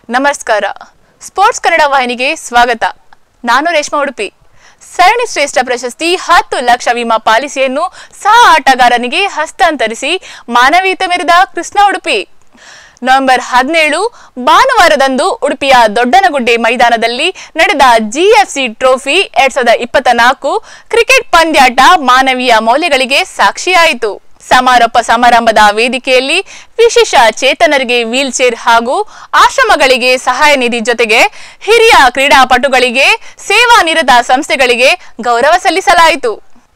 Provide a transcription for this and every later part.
ನಮಸ್ಕಾರ. ಸ್ಪೋರ್ಟ್ಸ್ ಕನ್ನಡ ವಾಹಿನಿಗೆ ಸ್ವಾಗತ. ನಾನು ರೇಷ್ಮಾ ಉಡುಪಿ. ಸರಣಿ ಶ್ರೇಷ್ಠ ಪ್ರಶಸ್ತಿ 10 ಲಕ್ಷ ವಿಮಾ ಪಾಲಿಸಿಯನ್ನು ಸಹ ಆಟಗಾರನಿಗೆ ಹಸ್ತಾಂತರಿಸಿ ಮಾನವೀಯತೆ ಮೆರೆದ ಕೃಷ್ಣ ಉಡುಪಿ. ನವೆಂಬರ್ 17 ಭಾನುವಾರದಂದು ಉಡುಪಿಯ ದೊಡ್ಡನಗುಡ್ಡೆ ಮೈದಾನದಲ್ಲಿ ನಡೆದ ಜಿಎಫ್ಸಿ ಟ್ರೋಫಿ 2024 ಕ್ರಿಕೆಟ್ ಪಂದ್ಯಾಟ ಮಾನವೀಯ ಮೌಲ್ಯಗಳಿಗೆ ಸಾಕ್ಷಿಯಾಯಿತು. ಸಮಾರೋಪ ಸಮಾರಂಭದ ವೇದಿಕೆಯಲ್ಲಿ ವಿಶೇಷ ಚೇತನರಿಗೆ ವೀಲ್ ಚೇರ್ ಹಾಗೂ ಆಶ್ರಮಗಳಿಗೆ ಸಹಾಯ ನಿಧಿ ಜೊತೆಗೆ ಹಿರಿಯ ಕ್ರೀಡಾಪಟುಗಳಿಗೆ ಸೇವಾ ನಿರತ ಸಂಸ್ಥೆಗಳಿಗೆ ಗೌರವ ಸಲ್ಲಿಸಲಾಯಿತು.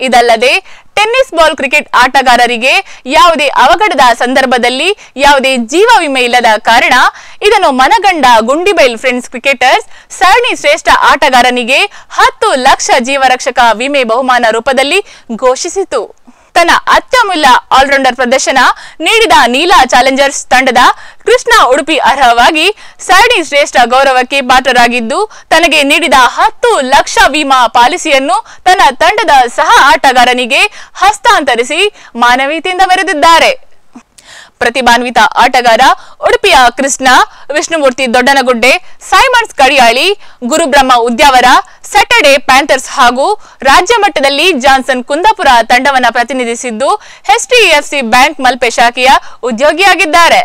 ಇದಲ್ಲದೆ ಟೆನ್ನಿಸ್ ಬಾಲ್ ಕ್ರಿಕೆಟ್ ಆಟಗಾರರಿಗೆ ಯಾವುದೇ ಅವಘಡದ ಸಂದರ್ಭದಲ್ಲಿ ಯಾವುದೇ ಜೀವ ವಿಮೆ ಇಲ್ಲದ ಕಾರಣ ಇದನ್ನು ಮನಗಂಡ ಗುಂಡಿಬೈಲ್ ಫ್ರೆಂಡ್ಸ್ ಕ್ರಿಕೆಟರ್ಸ್ ಸರಣಿ ಶ್ರೇಷ್ಠ ಆಟಗಾರನಿಗೆ 10 ಲಕ್ಷ ಜೀವರಕ್ಷಕ ವಿಮೆ ಬಹುಮಾನ ರೂಪದಲ್ಲಿ ಘೋಷಿಸಿತು. ತನ್ನ ಅತ್ಯಮೂಲ್ಯ ಆಲ್ರೌಂಡರ್ ಪ್ರದರ್ಶನ ನೀಡಿದ ನೀಲಾ ಚಾಲೆಂಜರ್ಸ್ ತಂಡದ ಕೃಷ್ಣ ಉಡುಪಿ ಅರ್ಹವಾಗಿ ಸರಣಿ ಶ್ರೇಷ್ಠ ಗೌರವಕ್ಕೆ ಪಾತ್ರರಾಗಿದ್ದು, ತನಗೆ ನೀಡಿದ 10 ಲಕ್ಷ ವಿಮಾ ಪಾಲಿಸಿಯನ್ನು ತನ್ನ ತಂಡದ ಸಹ ಆಟಗಾರನಿಗೆ ಹಸ್ತಾಂತರಿಸಿ ಮಾನವೀಯತೆಯಿಂದ ಮೆರೆದಿದ್ದಾರೆ. ಪ್ರತಿಭಾನ್ವಿತ ಆಟಗಾರ ಉಡುಪಿಯ Krishna, Vishnumurthy Doddanagudde, Simons Kadiyali, Gurubrahma Udyavara, Saturday Panthers ಹಾಗೂ ರಾಜ್ಯ ಮಟ್ಟದಲ್ಲಿ ಜಾನ್ಸನ್ ಕುಂದಾಪುರ ತಂಡವನ್ನು ಪ್ರತಿನಿಧಿಸಿದ್ದು ಎಚ್ಡಿಎಫ್ಸಿ ಬ್ಯಾಂಕ್ ಮಲ್ಪೆ ಶಾಖೆಯ ಉದ್ಯೋಗಿಯಾಗಿದ್ದಾರೆ.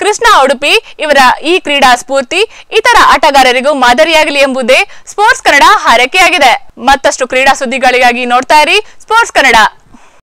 ಕೃಷ್ಣ ಉಡುಪಿ ಇವರ ಈ ಕ್ರೀಡಾ ಸ್ಫೂರ್ತಿ ಇತರ ಆಟಗಾರರಿಗೂ ಮಾದರಿಯಾಗಲಿ ಎಂಬುದೇ ಸ್ಪೋರ್ಟ್ಸ್ ಕನ್ನಡ ಹಾರೈಕೆಯಾಗಿದೆ. ಮತ್ತಷ್ಟು ಕ್ರೀಡಾ ಸುದ್ದಿಗಳಿಗಾಗಿ ನೋಡ್ತಾ ಇರಿ ಸ್ಪೋರ್ಟ್ಸ್ ಕನ್ನಡ.